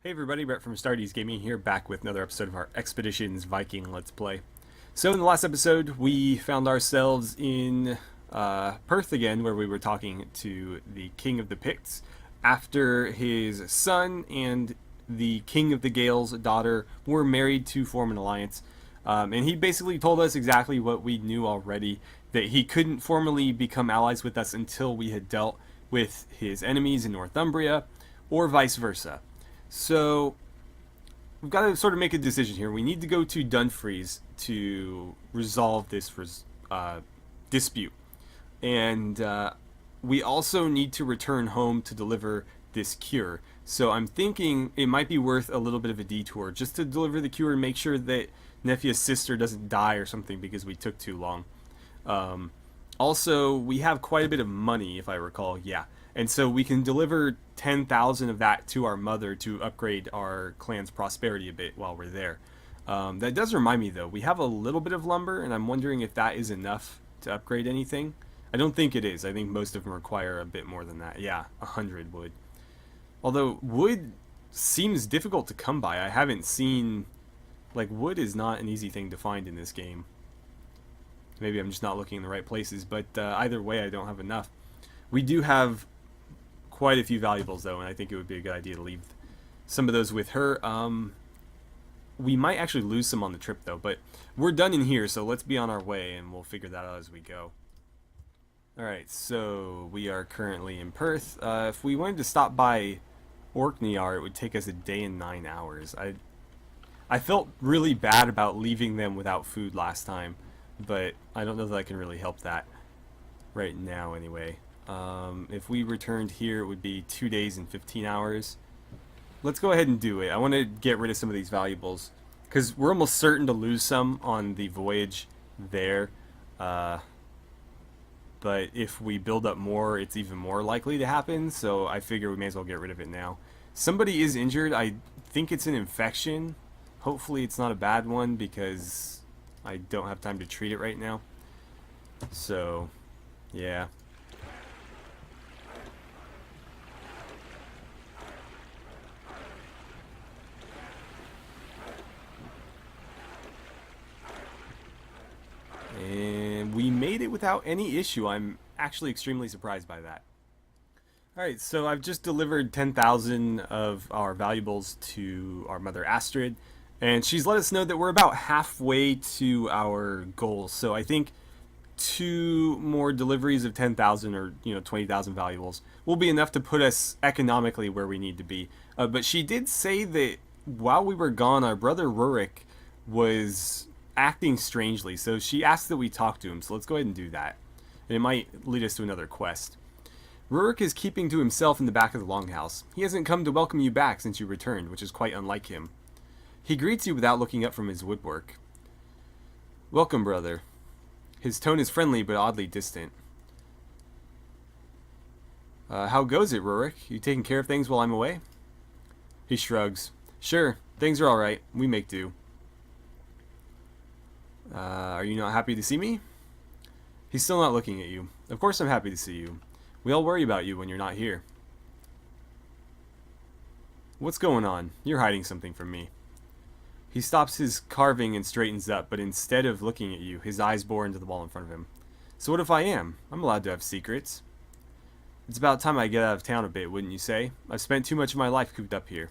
Hey everybody, Brett from AstartesGaming here, back with another episode of our Expeditions Viking Let's Play. So in the last episode, we found ourselves in Perth again, where we were talking to the King of the Picts, after his son and the King of the Gales' daughter were married to form an alliance. And he basically told us exactly what we knew already, that he couldn't formally become allies with us until we had dealt with his enemies in Northumbria, or vice versa. So we've got to sort of make a decision here. We need to go to Dumfries to resolve this dispute, and we also need to return home to deliver this cure. So I'm thinking it might be worth a little bit of a detour just to deliver the cure and make sure that Nephia's sister doesn't die or something because we took too long. Also, we have quite a bit of money, if I recall. Yeah. And so we can deliver 10,000 of that to our mother to upgrade our clan's prosperity a bit while we're there. That does remind me, though, we have a little bit of lumber, and I'm wondering if that is enough to upgrade anything. I don't think it is. I think most of them require a bit more than that. Yeah, 100 wood. Although wood seems difficult to come by. I haven't seen... Like, wood is not an easy thing to find in this game. Maybe I'm just not looking in the right places, but either way, I don't have enough. We do have quite a few valuables, though, and I think it would be a good idea to leave some of those with her. We might actually lose some on the trip, though, but we're done in here, so let's be on our way, and we'll figure that out as we go. Alright, so we are currently in Perth. If we wanted to stop by Orkneyar, it would take us a day and 9 hours. I felt really bad about leaving them without food last time, but I don't know that I can really help that right now anyway. If we returned here, it would be 2 days and 15 hours. Let's go ahead and do it. I want to get rid of some of these valuables, because we're almost certain to lose some on the voyage there. But if we build up more, it's even more likely to happen, so I figure we may as well get rid of it now. Somebody is injured. I think it's an infection. Hopefully it's not a bad one, because I don't have time to treat it right now. So, yeah. And we made it without any issue. I'm actually extremely surprised by that. Alright, so I've just delivered 10,000 of our valuables to our mother Astrid, and she's let us know that we're about halfway to our goal. So I think 2 more deliveries of 10,000 or 20,000 valuables will be enough to put us economically where we need to be. But she did say that while we were gone, our brother Rurik was acting strangely, so she asked that we talk to him, so let's go ahead and do that. And it might lead us to another quest. Rurik is keeping to himself in the back of the longhouse. He hasn't come to welcome you back since you returned, which is quite unlike him. He greets you without looking up from his woodwork. Welcome, brother. His tone is friendly but oddly distant. How goes it, Rurik? You taking care of things while I'm away? He shrugs. Sure, things are alright. We make do. Are you not happy to see me? He's still not looking at you. Of course I'm happy to see you. We all worry about you when you're not here. What's going on? You're hiding something from me. He stops his carving and straightens up, but instead of looking at you, his eyes bore into the wall in front of him. So what if I am? I'm allowed to have secrets. It's about time I get out of town a bit, wouldn't you say? I've spent too much of my life cooped up here.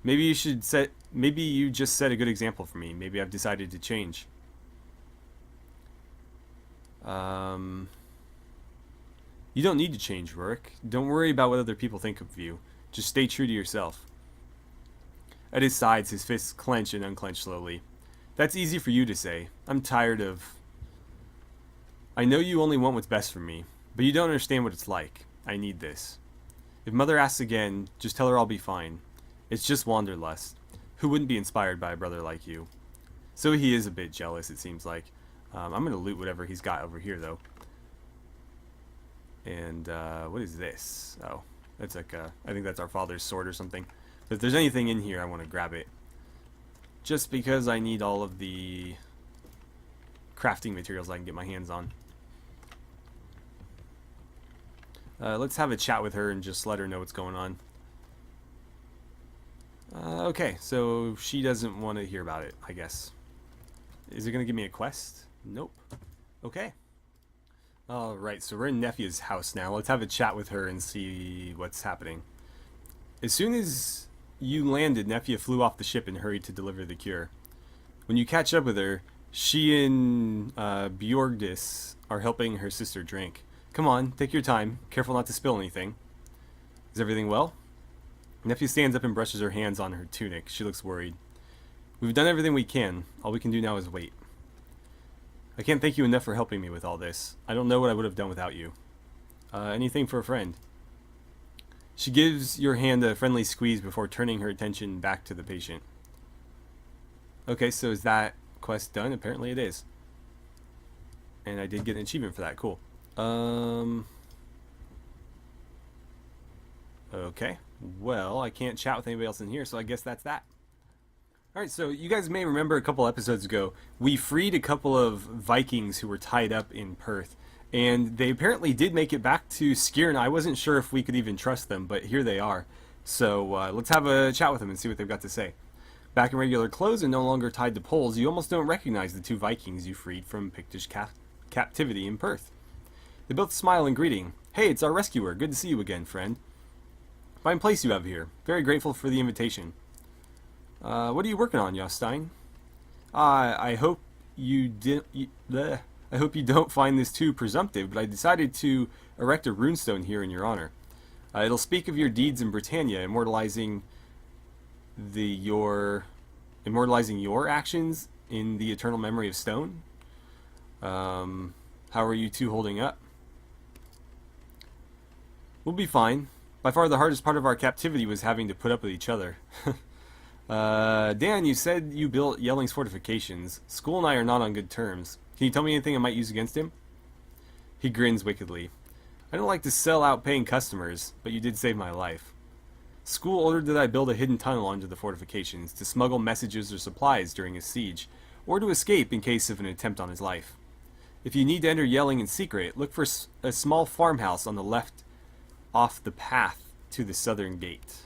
Maybe you just set a good example for me. Maybe I've decided to change. You don't need to change, Rurik. Don't worry about what other people think of you. Just stay true to yourself. At his sides, his fists clench and unclench slowly. That's easy for you to say. I'm tired of... I know you only want what's best for me, but you don't understand what it's like. I need this. If Mother asks again, just tell her I'll be fine. It's just wanderlust. Who wouldn't be inspired by a brother like you? So he is a bit jealous, it seems like. I'm going to loot whatever he's got over here, though. And, what is this? Oh, that's like I think that's our father's sword or something. But if there's anything in here, I want to grab it. Just because I need all of the crafting materials I can get my hands on. Let's have a chat with her and just let her know what's going on. Okay, so she doesn't want to hear about it, I guess. Is it going to give me a quest? Nope. Okay. Alright, so we're in Nefia's house now. Let's have a chat with her and see what's happening. As soon as you landed, Nefia flew off the ship and hurried to deliver the cure. When you catch up with her, she and Bjorgdis are helping her sister drink. Come on, take your time. Careful not to spill anything. Is everything well? Nefia stands up and brushes her hands on her tunic. She looks worried. We've done everything we can. All we can do now is wait. I can't thank you enough for helping me with all this. I don't know what I would have done without you. Anything for a friend. She gives your hand a friendly squeeze before turning her attention back to the patient. Okay, so is that quest done? Apparently it is. And I did get an achievement for that. Cool. Okay. Well, I can't chat with anybody else in here, so I guess that's that. Alright, so you guys may remember a couple episodes ago, we freed a couple of Vikings who were tied up in Perth. And they apparently did make it back to Skirn. I wasn't sure if we could even trust them, but here they are. So let's have a chat with them and see what they've got to say. Back in regular clothes and no longer tied to poles, you almost don't recognize the two Vikings you freed from Pictish captivity in Perth. They both smile in greeting. Hey, it's our rescuer. Good to see you again, friend. Fine place you have here. Very grateful for the invitation. What are you working on, Jostein? I hope you I hope you don't find this too presumptive, but I decided to erect a runestone here in your honor. It'll speak of your deeds in Britannia, immortalizing your actions in the eternal memory of stone. How are you two holding up? We'll be fine. By far the hardest part of our captivity was having to put up with each other. Dan, you said you built Yelling's fortifications. School and I are not on good terms. Can you tell me anything I might use against him? He grins wickedly. I don't like to sell out paying customers, but you did save my life. School ordered that I build a hidden tunnel under the fortifications to smuggle messages or supplies during a siege, or to escape in case of an attempt on his life. If you need to enter Yelling in secret, look for a small farmhouse on the left off the path to the southern gate.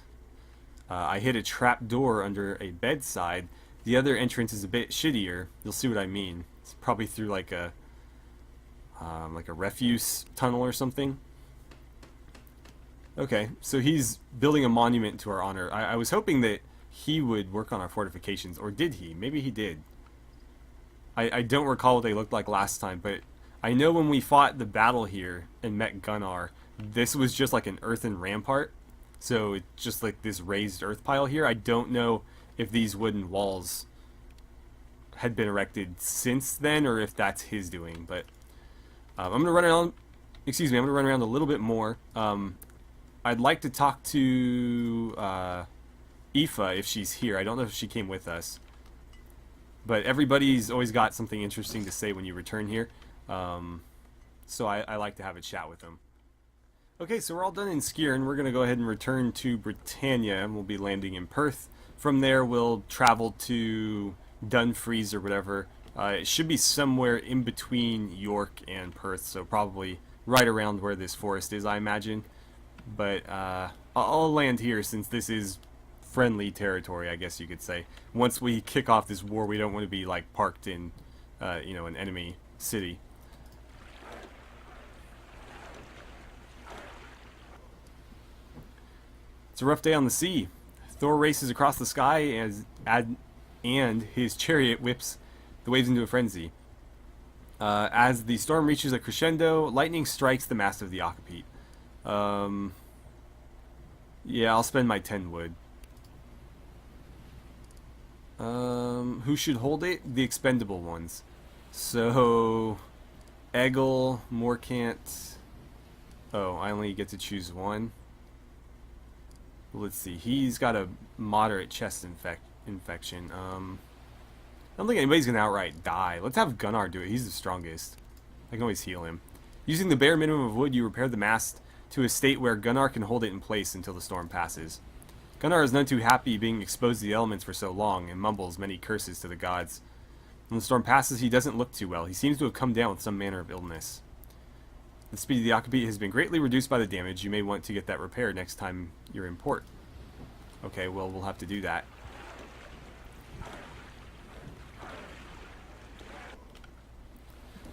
I hid a trap door under a bedside. The other entrance is a bit shittier. You'll see what I mean. It's probably through like a refuse tunnel or something. Okay, so he's building a monument to our honor. I was hoping that he would work on our fortifications, or did he? Maybe he did. I don't recall what they looked like last time, but I know when we fought the battle here and met Gunnar, this was just like an earthen rampart. So it's just like this raised earth pile here. I don't know if these wooden walls had been erected since then, or if that's his doing. But I'm gonna run around. Excuse me. I'm gonna run around a little bit more. I'd like to talk to Aoife if she's here. I don't know if she came with us, but everybody's always got something interesting to say when you return here. So I like to have a chat with them. Okay, so we're all done in Skirn. We're going to go ahead and return to Britannia, and we'll be landing in Perth. From there, we'll travel to Dumfries or whatever. It should be somewhere in between York and Perth, so probably right around where this forest is, I imagine. But I'll land here since this is friendly territory, I guess you could say. Once we kick off this war, we don't want to be like parked in, an enemy city. It's a rough day on the sea. Thor races across the sky and his chariot whips the waves into a frenzy. As the storm reaches a crescendo, lightning strikes the mast of the Akapit. Yeah, I'll spend my 10 wood. Who should hold it? The expendable ones. So, Eggle, Morkant. Oh, I only get to choose one. Let's see. He's got a moderate chest infection. I don't think anybody's gonna outright die. Let's have Gunnar do it. He's the strongest. I can always heal him. Using the bare minimum of wood, you repair the mast to a state where Gunnar can hold it in place until the storm passes. Gunnar is none too happy being exposed to the elements for so long and mumbles many curses to the gods. When the storm passes, he doesn't look too well. He seems to have come down with some manner of illness. The speed of the Akapit has been greatly reduced by the damage. You may want to get that repaired next time you're in port. Okay, well, we'll have to do that.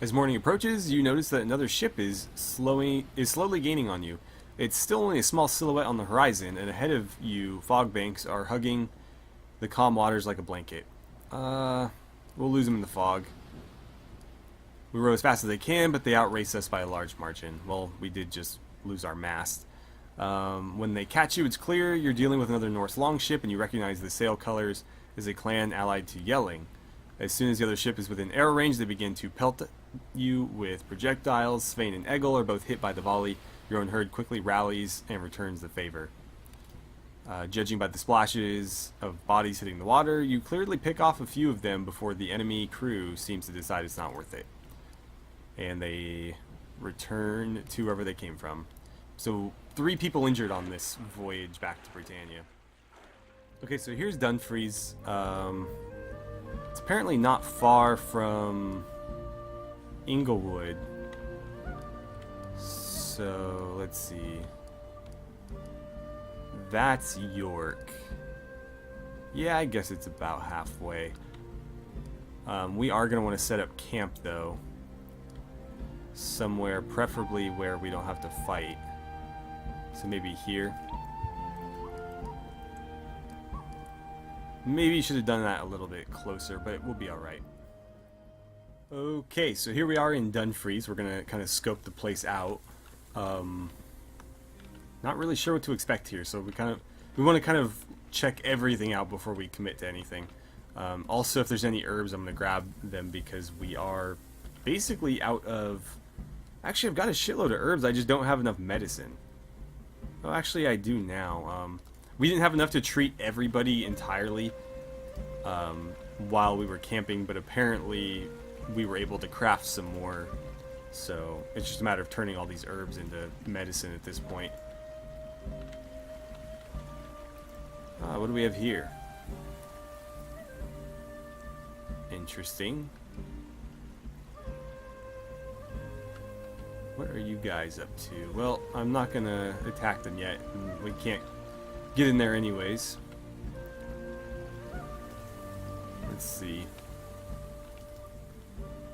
As morning approaches, you notice that another ship is slowly gaining on you. It's still only a small silhouette on the horizon, and ahead of you, fog banks are hugging the calm waters like a blanket. We'll lose them in the fog. We row as fast as they can, but they outrace us by a large margin. Well, we did just lose our mast. When they catch you, it's clear you're dealing with another Norse longship, and you recognize the sail colors as a clan allied to Yelling. As soon as the other ship is within arrow range, they begin to pelt you with projectiles. Svein and Egil are both hit by the volley. Your own herd quickly rallies and returns the favor. Judging by the splashes of bodies hitting the water, you clearly pick off a few of them before the enemy crew seems to decide it's not worth it. And they return to wherever they came from. So 3 people injured on this voyage back to Britannia. Okay, so here's Dumfries. It's apparently not far from Inglewood. So let's see. That's York. Yeah, I guess it's about halfway. We are going to want to set up camp though. Somewhere, preferably where we don't have to fight. So maybe here. Maybe you should have done that a little bit closer, but it will be alright. Okay, so here we are in Dumfries. We're going to kind of scope the place out. Not really sure what to expect here, so we want to kind of check everything out before we commit to anything. Also, if there's any herbs, I'm going to grab them because we are basically out of... Actually, I've got a shitload of herbs, I just don't have enough medicine. Oh, actually, I do now. We didn't have enough to treat everybody entirely while we were camping, but apparently we were able to craft some more. So it's just a matter of turning all these herbs into medicine at this point. What do we have here? Interesting. What are you guys up to? Well, I'm not gonna attack them yet. We can't get in there anyways. Let's see.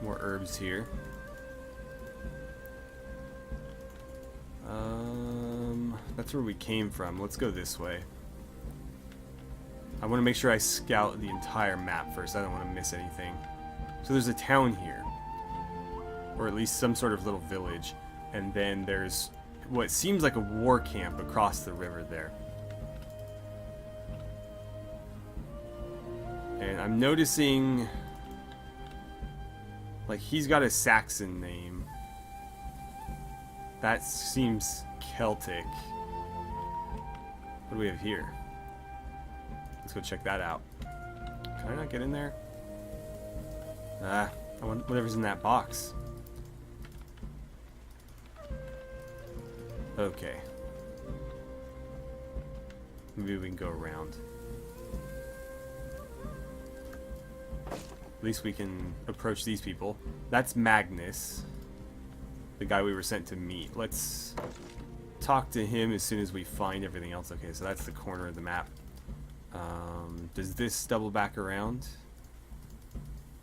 More herbs here. That's where we came from. Let's go this way. I want to make sure I scout the entire map first. I don't want to miss anything. So there's a town here. Or at least some sort of little village. And then there's what seems like a war camp across the river there. And I'm noticing... like, he's got a Saxon name. That seems Celtic. What do we have here? Let's go check that out. Can I not get in there? I want whatever's in that box. Okay. Maybe we can go around. At least we can approach these people. That's Magnus, the guy we were sent to meet. Let's talk to him as soon as we find everything else. Okay, so that's the corner of the map. Does this double back around?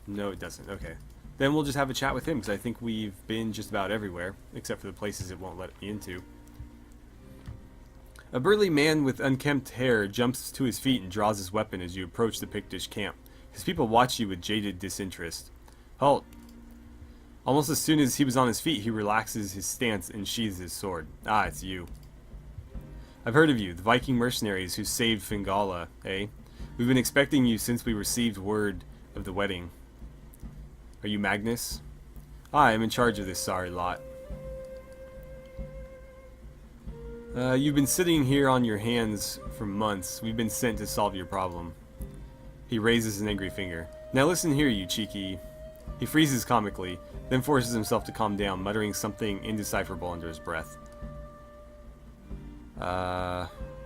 No, it doesn't. Okay. Then we'll just have a chat with him, because I think we've been just about everywhere, except for the places it won't let me into. A burly man with unkempt hair jumps to his feet and draws his weapon as you approach the Pictish camp. His people watch you with jaded disinterest. Halt! Almost as soon as he was on his feet, he relaxes his stance and sheathes his sword. Ah, it's you. I've heard of you, the Viking mercenaries who saved Fingala, eh? We've been expecting you since we received word of the wedding. Are you Magnus? I am in charge of this sorry lot. You've been sitting here on your hands for months. We've been sent to solve your problem. He raises an angry finger. Now listen here, you cheeky... He freezes comically, then forces himself to calm down, muttering something indecipherable under his breath.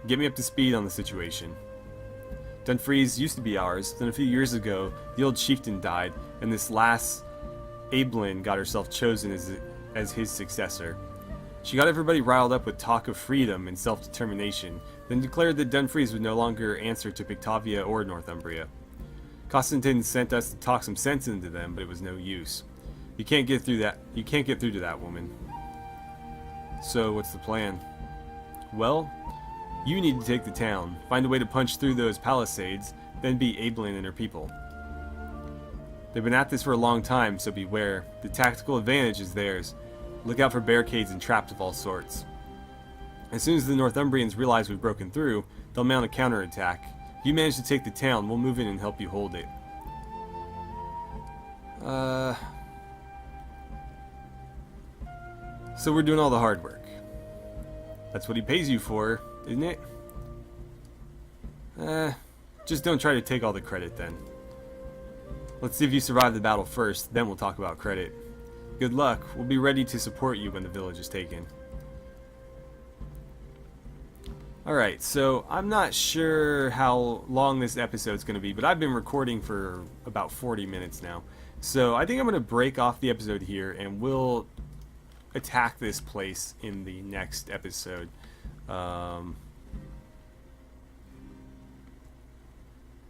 Get me up to speed on the situation. Dumfries used to be ours. Then a few years ago, the old chieftain died, and this lass, Ablin, got herself chosen as his successor. She got everybody riled up with talk of freedom and self-determination, then declared that Dumfries would no longer answer to Pictavia or Northumbria. Constantine sent us to talk some sense into them, but it was no use. You can't get through that. You can't get through to that woman. So what's the plan? Well, you need to take the town. Find a way to punch through those palisades, then beat Ablin and her people. They've been at this for a long time, so beware. The tactical advantage is theirs. Look out for barricades and traps of all sorts. As soon as the Northumbrians realize we've broken through, they'll mount a counterattack. If you manage to take the town, we'll move in and help you hold it. So we're doing all the hard work. That's what he pays you for, isn't it? Just don't try to take all the credit then. Let's see if you survive the battle first, then we'll talk about credit. Good luck. We'll be ready to support you when the village is taken. Alright, so I'm not sure how long this episode's going to be, but I've been recording for about 40 minutes now. So I think I'm going to break off the episode here, and we'll attack this place in the next episode.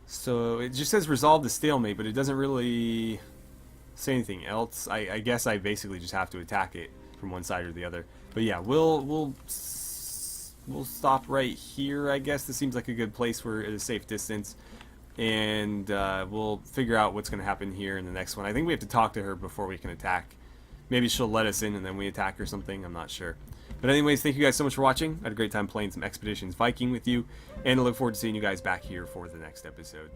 So it just says resolve the stalemate, but it doesn't really say anything else. I guess I basically just have to attack it from one side or the other. But yeah, we'll stop right here. I guess this seems like a good place. We're at a safe distance, and we'll figure out what's going to happen here in the next one. I think we have to talk to her before we can attack. Maybe she'll let us in and then we attack or something. I'm not sure. But anyways, thank you guys so much for watching. I had a great time playing some Expeditions Viking with you, and I look forward to seeing you guys back here for the next episode.